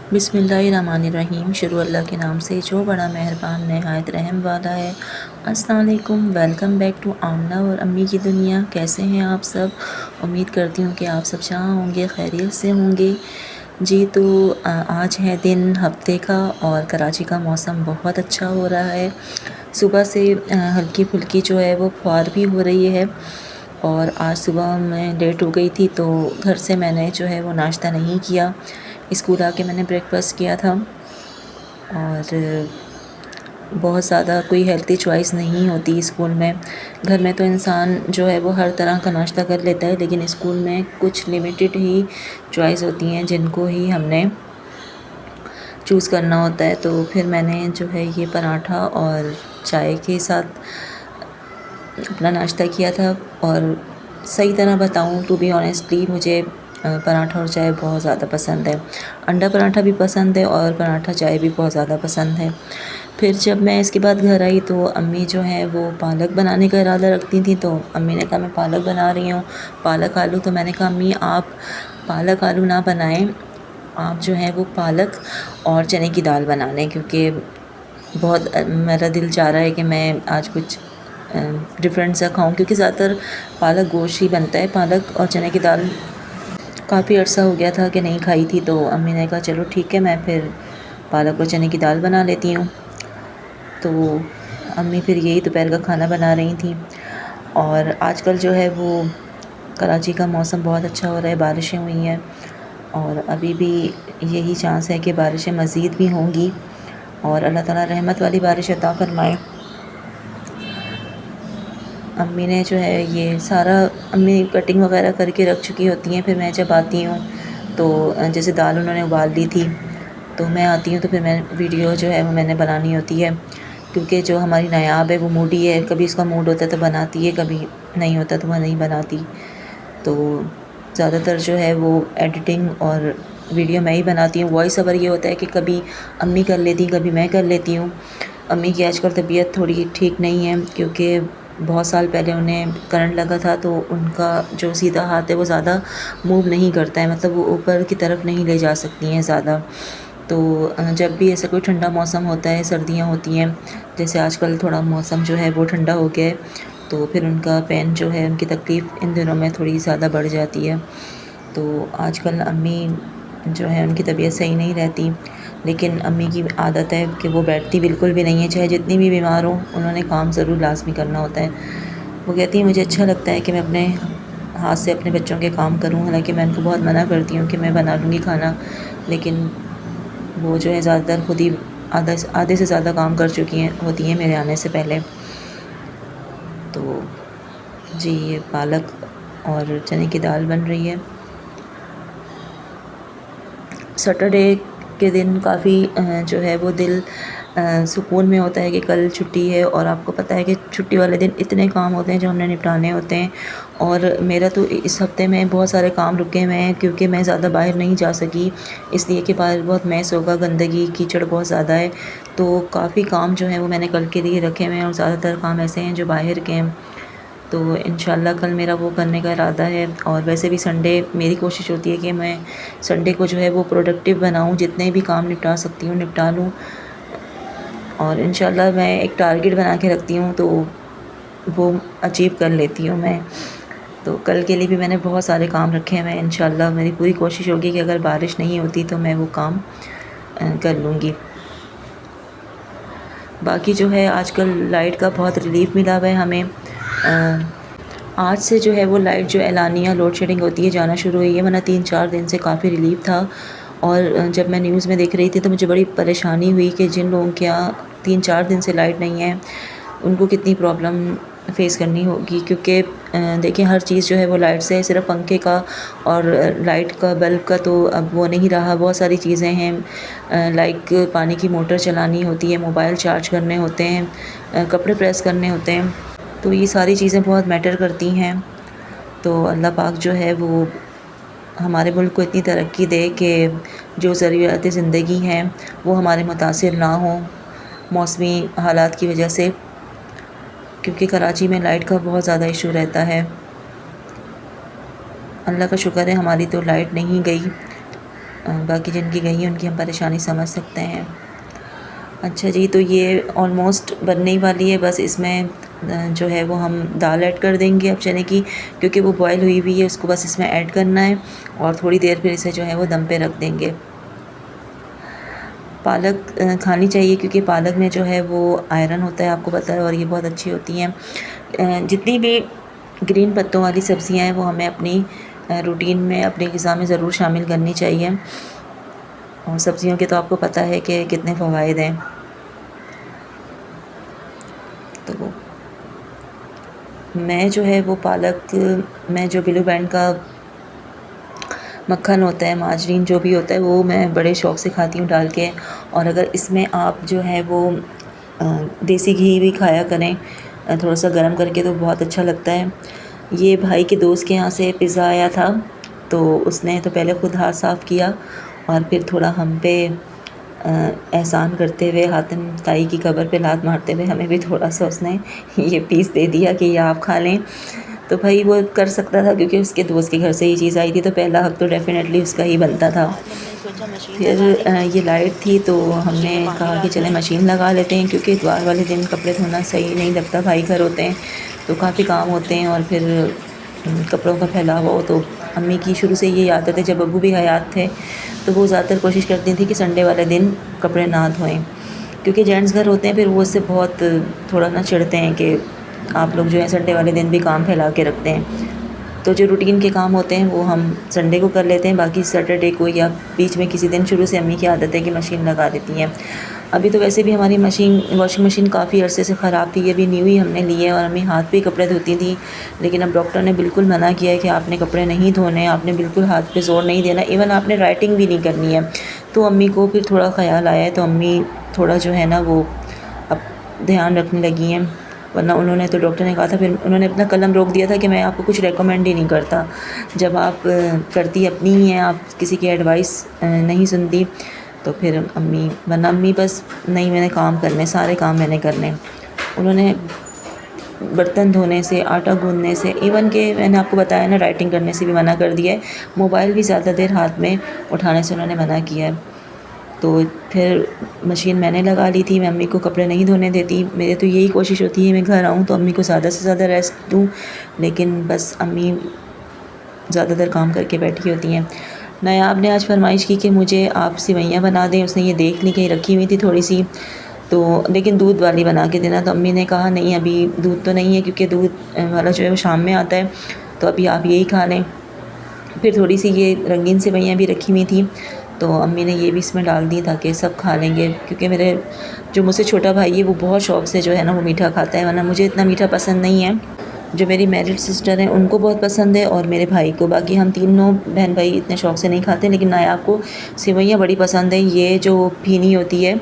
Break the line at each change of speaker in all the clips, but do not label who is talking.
बिस्मिल्लाहिर्रहमानिर्रहीम। शुरू अल्लाह के नाम से जो बड़ा मेहरबान नहायत रहम वाला है। अस्सलाम वालेकुम, वेलकम बैक टू आमना और अम्मी की दुनिया। कैसे हैं आप सब? उम्मीद करती हूँ कि आप सब जहाँ होंगे खैरियत से होंगे। जी तो आज है दिन हफ्ते का और कराची का मौसम बहुत अच्छा हो रहा है। सुबह से हल्की फुल्की जो है वो फुहार भी हो रही है। और आज सुबह मैं लेट हो गई थी तो घर से मैंने जो है वो नाश्ता नहीं किया। स्कूल आके मैंने ब्रेकफ़ास्ट किया था। और बहुत ज़्यादा कोई हेल्थी चॉइस नहीं होती स्कूल में। घर में तो इंसान जो है वो हर तरह का नाश्ता कर लेता है, लेकिन स्कूल में कुछ लिमिटेड ही चॉइस होती हैं जिनको ही हमने चूज़ करना होता है। तो फिर मैंने जो है ये पराठा और चाय के साथ अपना नाश्ता किया था। और सही तरह बताऊँ टू बी ऑनेस्टली मुझे पराठा और चाय बहुत ज़्यादा पसंद है। अंडा पराठा भी पसंद है और पराठा चाय भी बहुत ज़्यादा पसंद है। फिर जब मैं इसके बाद घर आई तो अम्मी जो है वो पालक बनाने का इरादा रखती थी, तो अम्मी ने कहा मैं पालक बना रही हूँ, पालक आलू। तो मैंने कहा अम्मी आप पालक आलू ना बनाएं, आप जो है वो पालक और चने की दाल बना लें, क्योंकि बहुत मेरा दिल चाह रहा है कि मैं आज कुछ डिफरेंट सा खाऊं, क्योंकि ज़्यादातर पालक गोश्त ही बनता है। पालक और चने की दाल काफ़ी अर्सा हो गया था कि नहीं खाई थी, तो अम्मी ने कहा चलो ठीक है, मैं फिर पालक और चने की दाल बना लेती हूँ। तो अम्मी फिर यही दोपहर का खाना बना रही थी। और आजकल जो है वो कराची का मौसम बहुत अच्छा हो रहा है, बारिशें हुई हैं और अभी भी यही चांस है कि बारिशें मज़ीद भी होंगी और अल्लाह ताला रहमत वाली बारिश अता फरमाए। अम्मी ने जो है ये सारा अम्मी कटिंग वगैरह करके रख चुकी होती हैं। फिर मैं जब आती हूँ तो जैसे दाल उन्होंने उबाल ली थी, तो मैं आती हूँ तो फिर मैं वीडियो जो है वो मैंने बनानी होती है, क्योंकि जो हमारी नायाब है वो मूडी है। कभी उसका मूड होता है तो बनाती है, कभी नहीं होता तो वह नहीं बनाती। तो ज़्यादातर जो है वो एडिटिंग और वीडियो मैं ही बनाती हूँ। वॉइस ओवर ये होता है कि कभी अम्मी कर लेती, कभी मैं कर लेती हूँ। अम्मी की आजकल तबीयत थोड़ी ठीक नहीं है, क्योंकि बहुत साल पहले उन्हें करंट लगा था, तो उनका जो सीधा हाथ है वो ज़्यादा मूव नहीं करता है, मतलब वो ऊपर की तरफ नहीं ले जा सकती हैं ज़्यादा। तो जब भी ऐसा कोई ठंडा मौसम होता है, सर्दियाँ होती हैं, जैसे आजकल थोड़ा मौसम जो है वो ठंडा हो गया है, तो फिर उनका पेन जो है, उनकी तकलीफ़ इन दिनों में थोड़ी ज़्यादा बढ़ जाती है। तो आजकल अम्मी जो है उनकी तबीयत सही नहीं रहती, लेकिन अम्मी की आदत है कि वो बैठती बिल्कुल भी नहीं है, चाहे जितनी भी बीमार हो, उन्होंने काम ज़रूर लाज़मी करना होता है। वो कहती हैं मुझे अच्छा लगता है कि मैं अपने हाथ से अपने बच्चों के काम करूँ, हालाँकि मैं उनको बहुत मना करती हूँ कि मैं बना लूँगी खाना, लेकिन वो जो है ज़्यादातर खुद ही आधे से ज़्यादा काम कर चुकी हैं होती हैं मेरे आने से पहले। तो जी, ये पालक और चने की दाल बन रही है। सैटरडे के दिन काफ़ी जो है वो दिल सुकून में होता है कि कल छुट्टी है, और आपको पता है कि छुट्टी वाले दिन इतने काम होते हैं जो हमने निपटाने होते हैं। और मेरा तो इस हफ़्ते में बहुत सारे काम रुके हुए हैं, क्योंकि मैं ज़्यादा बाहर नहीं जा सकी, इसलिए कि बाहर बहुत मैस होगा, गंदगी कीचड़ बहुत ज़्यादा है। तो काफ़ी काम जो है वो मैंने कल के लिए रखे हुए हैं, और ज़्यादातर काम ऐसे हैं जो बाहर के हैं। तो इंशाल्लाह कल मेरा वो करने का इरादा है। और वैसे भी संडे मेरी कोशिश होती है कि मैं संडे को जो है वो प्रोडक्टिव बनाऊँ, जितने भी काम निपटा सकती हूँ निपटा लूँ। और इंशाल्लाह मैं एक टारगेट बना के रखती हूँ, तो वो अचीव कर लेती हूँ मैं। तो कल के लिए भी मैंने बहुत सारे काम रखे हुए हैं। इंशाल्लाह मेरी पूरी कोशिश होगी कि अगर बारिश नहीं होती तो मैं वो काम कर लूँगी। बाकी जो है आजकल लाइट का बहुत रिलीफ़ मिला हुआ है हमें। आज से जो है वो लाइट जो एलानिया लोड शेडिंग होती है जाना शुरू हुई है, वरना 3-4 दिन से काफ़ी रिलीफ़ था। और जब मैं न्यूज़ में देख रही थी तो मुझे बड़ी परेशानी हुई कि जिन लोगों के यहाँ 3-4 दिन से लाइट नहीं है, उनको कितनी प्रॉब्लम फ़ेस करनी होगी। क्योंकि देखिए हर चीज़ जो है वो लाइट से है, सिर्फ पंखे का और लाइट का बल्ब का तो अब वो नहीं रहा। बहुत सारी चीज़ें हैं, लाइक पानी की मोटर चलानी होती है, मोबाइल चार्ज करने होते हैं, कपड़े प्रेस करने होते हैं। तो ये सारी चीज़ें बहुत मैटर करती हैं। तो अल्लाह पाक जो है वो हमारे मुल्क को इतनी तरक्की दे कि जो ज़रूरियात ज़िंदगी हैं वो हमारे मुतासिर ना हों मौसमी हालात की वजह से, क्योंकि कराची में लाइट का बहुत ज़्यादा इशू रहता है। अल्लाह का शुक्र है हमारी तो लाइट नहीं गई। बाकी जिनकी गई है उनकी हम परेशानी समझ सकते हैं। अच्छा जी, तो ये ऑलमोस्ट बनने ही वाली है, बस इसमें जो है वो हम दाल ऐड कर देंगे अब चने की, क्योंकि वो बॉयल हुई हुई है, उसको बस इसमें ऐड करना है और थोड़ी देर फिर इसे जो है वो दम पे रख देंगे। पालक खानी चाहिए क्योंकि पालक में जो है वो आयरन होता है, आपको पता है, और ये बहुत अच्छी होती हैं। जितनी भी ग्रीन पत्तों वाली सब्ज़ियाँ हैं वो हमें अपनी रूटीन में, अपनी ग़िज़ा में ज़रूर शामिल करनी चाहिए। और सब्ज़ियों के तो आपको पता है कि कितने फ़वाइद हैं। तो मैं जो है वो पालक में जो ब्लू बैंड का मक्खन होता है, माजरीन जो भी होता है, वो मैं बड़े शौक़ से खाती हूँ डाल के। और अगर इसमें आप जो है वो देसी घी भी खाया करें थोड़ा सा गर्म करके, तो बहुत अच्छा लगता है। ये भाई के दोस्त के यहाँ से पिज़्ज़ा आया था, तो उसने तो पहले ख़ुद हाथ साफ़ किया और फिर थोड़ा हम पे एहसान करते हुए, हातिम ताई की कब्र पे लात मारते हुए हमें भी थोड़ा सा उसने ये पीस दे दिया कि ये आप खा लें। तो भाई वो कर सकता था क्योंकि उसके दोस्त के घर से ये चीज़ आई थी, तो पहला हक़ तो डेफ़िनेटली उसका ही बनता था। फिर ये लाइट थी तो हमने कहा कि चलें मशीन लगा लेते हैं, क्योंकि इतवार वाले दिन कपड़े धोना सही नहीं लगता, भाई घर होते हैं तो काफ़ी काम होते हैं और फिर कपड़ों का फैलाव हो। तो अम्मी की शुरू से ये आदत है, जब अब्बू भी हयात थे तो वो ज़्यादातर कोशिश करती थी कि संडे वाले दिन कपड़े ना धोएं, क्योंकि जेंट्स घर होते हैं फिर वो उससे बहुत थोड़ा ना चिढ़ते हैं कि आप लोग जो है संडे वाले दिन भी काम फैला के रखते हैं। तो जो रूटीन के काम होते हैं वो हम संडे को कर लेते हैं, बाकी सैटरडे को या बीच में किसी दिन शुरू से अम्मी की आदत है कि मशीन लगा देती हैं। अभी तो वैसे भी हमारी वॉशिंग मशीन काफ़ी अरसे से ख़राब थी, ये भी न्यू ही हमने ली है और अम्मी हाथ पे ही कपड़े धोती थी। लेकिन अब डॉक्टर ने बिल्कुल मना किया है कि आपने कपड़े नहीं धोने, आपने बिल्कुल हाथ पे ज़ोर नहीं देना, इवन आपने राइटिंग भी नहीं करनी है। तो अम्मी को फिर थोड़ा ख़याल आया है, तो अम्मी थोड़ा जो है ना वो अब ध्यान रखने लगी हैं। वरना उन्होंने तो, डॉक्टर ने कहा था, फिर उन्होंने अपना कलम रोक दिया था कि मैं आपको कुछ रेकमेंड ही नहीं करता। जब आप करती अपनी ही हैं, आप किसी की एडवाइस नहीं सुनती, तो फिर अम्मी, वरना अम्मी बस नहीं, मैंने काम करने, सारे काम मैंने करने। उन्होंने बर्तन धोने से, आटा गूँथने से, इवन कि मैंने आपको बताया ना राइटिंग करने से भी मना कर दिया है। मोबाइल भी ज़्यादा देर हाथ में उठाने से उन्होंने मना किया है। तो फिर मशीन मैंने लगा ली थी, मैं अम्मी को कपड़े नहीं धोने देती। मेरे तो यही कोशिश होती है मैं घर आऊँ तो अम्मी को ज़्यादा से ज़्यादा रेस्ट दूँ, लेकिन बस अम्मी ज़्यादातर काम करके बैठी होती हैं। नायाब ने आज फरमाइश की कि मुझे आप सेवइयाँ बना दें, उसने ये देख ली कहीं रखी हुई थी थोड़ी सी, तो लेकिन दूध वाली बना के देना। तो अम्मी ने कहा नहीं, अभी दूध तो नहीं है, क्योंकि दूध वाला जो है वो शाम में आता है, तो अभी आप यही खा लें। फिर थोड़ी सी ये रंगीन सेवइयाँ भी रखी हुई थी, तो अम्मी ने ये भी इसमें डाल दी ताकि सब खा लेंगे, क्योंकि मेरे जो मुझसे छोटा भाई है वो बहुत शौक़ से जो है ना वो मीठा खाता है, वरना मुझे इतना मीठा पसंद नहीं है। जो मेरी मैरिड सिस्टर हैं उनको बहुत पसंद है और मेरे भाई को, बाकी हम तीनों बहन भाई इतने शौक़ से नहीं खाते। लेकिन नायाब को सेवइयाँ बड़ी पसंद है, ये जो फीनी होती है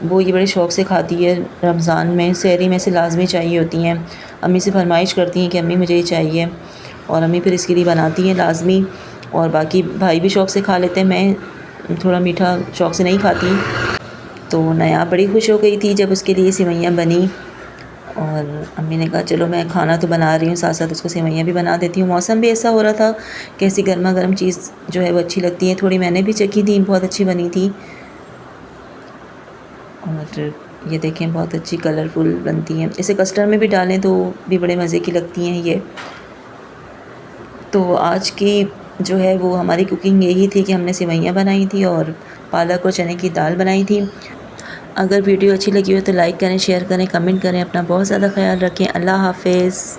वो ये बड़े शौक़ से खाती है। रमज़ान में सहरी में से लाजमी चाहिए होती हैं। अम्मी से फरमाइश करती हैं कि अम्मी मुझे ये चाहिए, और अम्मी फिर इसके लिए बनाती हैं लाजमी। और बाकी भाई भी शौक़ से खा लेते हैं, मैं थोड़ा मीठा शौक़ से नहीं खाती। तो नायाब बड़ी खुश हो गई थी जब उसके लिए सेवइयाँ बनी, और अम्मी ने कहा चलो मैं खाना तो बना रही हूँ, साथ साथ उसको सेवइयाँ भी बना देती हूँ। मौसम भी ऐसा हो रहा था कि ऐसी गर्मा गर्म चीज़ जो है वो अच्छी लगती है। थोड़ी मैंने भी चखी थी, बहुत अच्छी बनी थी। और ये देखें बहुत अच्छी कलरफुल बनती हैं, इसे कस्टर्ड में भी डालें तो भी बड़े मज़े की लगती हैं ये। तो आज की जो है वो हमारी कुकिंग यही थी कि हमने सेवइयाँ बनाई थी और पालक और चने की दाल बनाई थी। अगर वीडियो अच्छी लगी हो तो लाइक करें, शेयर करें, कमेंट करें। अपना बहुत ज़्यादा ख्याल रखें। अल्लाह हाफ़िज़।